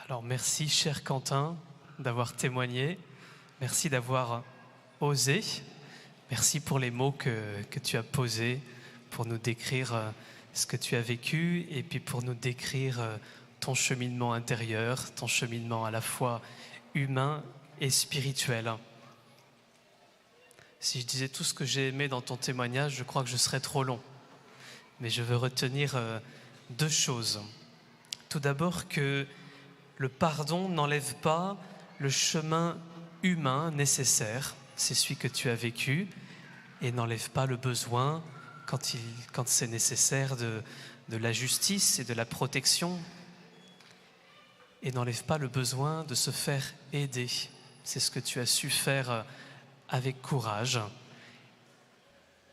Alors merci cher Quentin d'avoir témoigné, merci d'avoir osé, merci pour les mots que tu as posés pour nous décrire ce que tu as vécu et puis pour nous décrire ton cheminement intérieur, ton cheminement à la fois humain et spirituel. Si je disais tout ce que j'ai aimé dans ton témoignage, je crois que je serais trop long. Mais je veux retenir deux choses. Tout d'abord que le pardon n'enlève pas le chemin humain nécessaire, c'est celui que tu as vécu, et n'enlève pas le besoin, quand c'est nécessaire, de la justice et de la protection, et n'enlève pas le besoin de se faire aider. C'est ce que tu as su faire avec courage,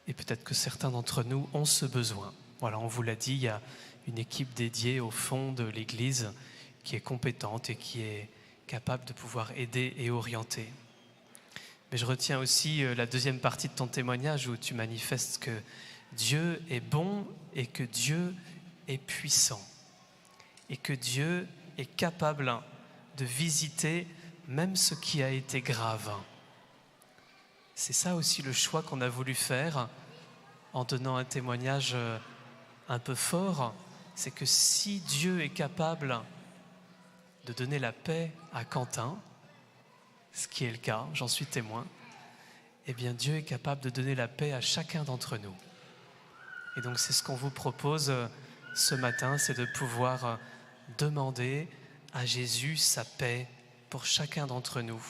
et peut-être que certains d'entre nous ont ce besoin. Voilà, on vous l'a dit, il y a une équipe dédiée au fond de l'Église qui est compétente et qui est capable de pouvoir aider et orienter. Mais je retiens aussi la deuxième partie de ton témoignage où tu manifestes que Dieu est bon et que Dieu est puissant et que Dieu est capable de visiter même ce qui a été grave. C'est ça aussi le choix qu'on a voulu faire en donnant un témoignage un peu fort, c'est que si Dieu est capable de donner la paix à Quentin, ce qui est le cas, j'en suis témoin, eh bien Dieu est capable de donner la paix à chacun d'entre nous. Et donc c'est ce qu'on vous propose ce matin, c'est de pouvoir demander à Jésus sa paix pour chacun d'entre nous.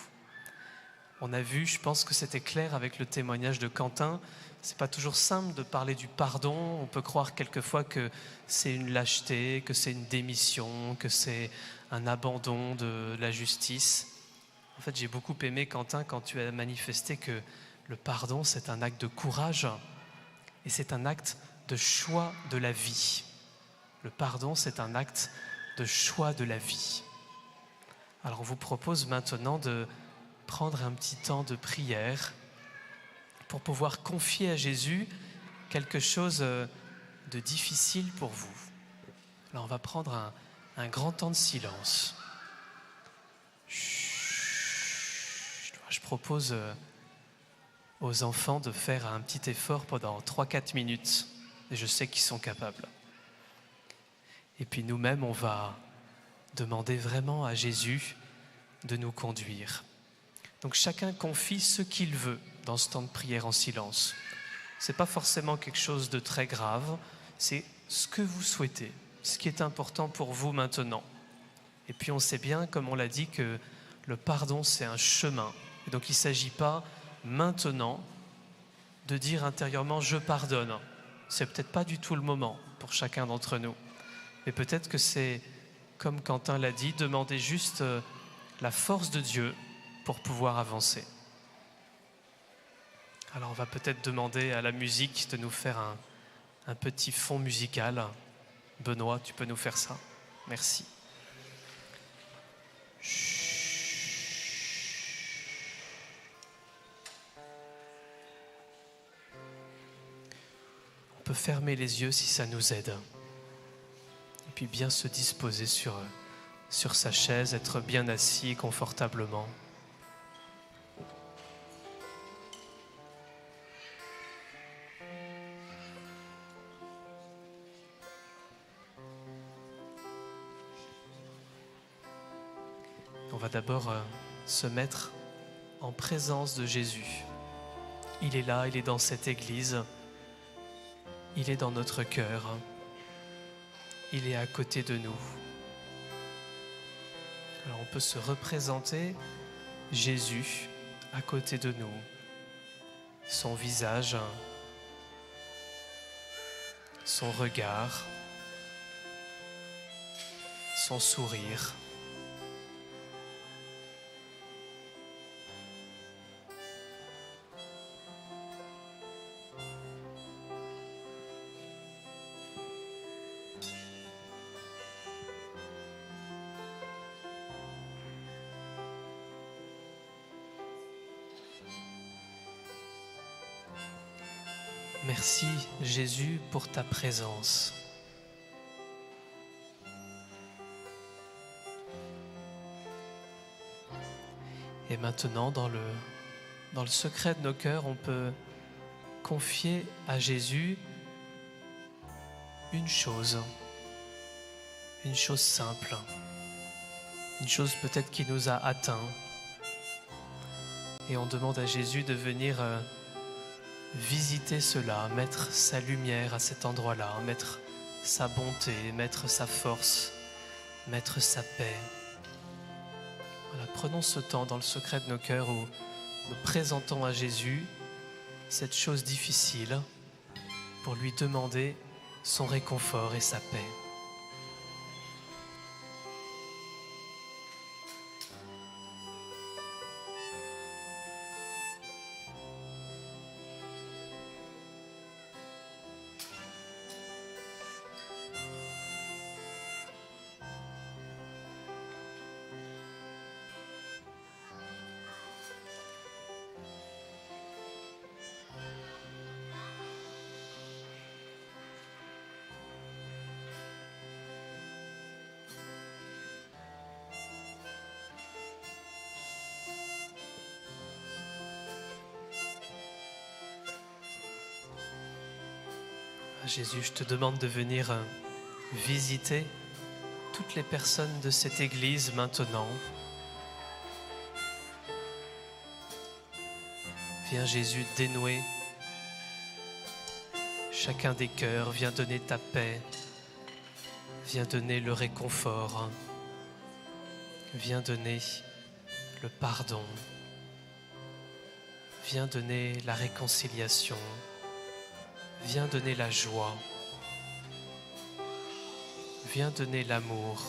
On a vu, je pense que c'était clair avec le témoignage de Quentin, c'est pas toujours simple de parler du pardon. On peut croire quelquefois que c'est une lâcheté, que c'est une démission, que c'est un abandon de la justice. En fait, j'ai beaucoup aimé, Quentin, quand tu as manifesté que le pardon, c'est un acte de courage et c'est un acte de choix de la vie. Le pardon, c'est un acte de choix de la vie. Alors, on vous propose maintenant de prendre un petit temps de prière pour pouvoir confier à Jésus quelque chose de difficile pour vous. Alors on va prendre un grand temps de silence. Je propose aux enfants de faire un petit effort pendant 3-4 minutes. Et je sais qu'ils sont capables. Et puis nous-mêmes, on va demander vraiment à Jésus de nous conduire. Donc chacun confie ce qu'il veut dans ce temps de prière en silence. Ce n'est pas forcément quelque chose de très grave, c'est ce que vous souhaitez, ce qui est important pour vous maintenant. Et puis on sait bien, comme on l'a dit, que le pardon c'est un chemin. Et donc il ne s'agit pas maintenant de dire intérieurement « je pardonne ». C'est peut-être pas du tout le moment pour chacun d'entre nous. Mais peut-être que c'est, comme Quentin l'a dit, demander juste la force de Dieu pour pouvoir avancer. Alors on va peut-être demander à la musique de nous faire un petit fond musical. Benoît, tu peux nous faire ça? Merci. On peut fermer les yeux si ça nous aide. Et puis bien se disposer sur sa chaise, être bien assis confortablement. On va d'abord se mettre en présence de Jésus. Il est là, il est dans cette église, il est dans notre cœur, il est à côté de nous. Alors on peut se représenter Jésus à côté de nous, son visage, son regard, son sourire. Merci Jésus pour ta présence. Et maintenant, dans le secret de nos cœurs, on peut confier à Jésus une chose simple, une chose peut-être qui nous a atteints. Et on demande à Jésus de venir visiter cela, mettre sa lumière à cet endroit-là, mettre sa bonté, mettre sa force, mettre sa paix. Voilà, prenons ce temps dans le secret de nos cœurs où nous présentons à Jésus cette chose difficile pour lui demander son réconfort et sa paix. Jésus, je te demande de venir visiter toutes les personnes de cette église maintenant. Viens Jésus dénouer chacun des cœurs, viens donner ta paix, viens donner le réconfort, viens donner le pardon, viens donner la réconciliation. Viens donner la joie, viens donner l'amour,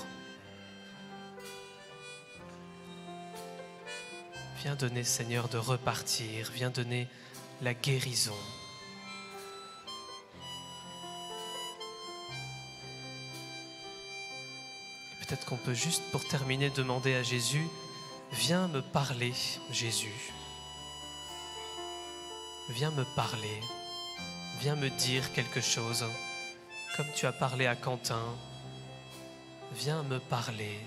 viens donner, Seigneur, de repartir, viens donner la guérison. Et peut-être qu'on peut juste, pour terminer, demander à Jésus, viens me parler, Jésus, viens me parler. Viens me dire quelque chose, comme tu as parlé à Quentin. Viens me parler.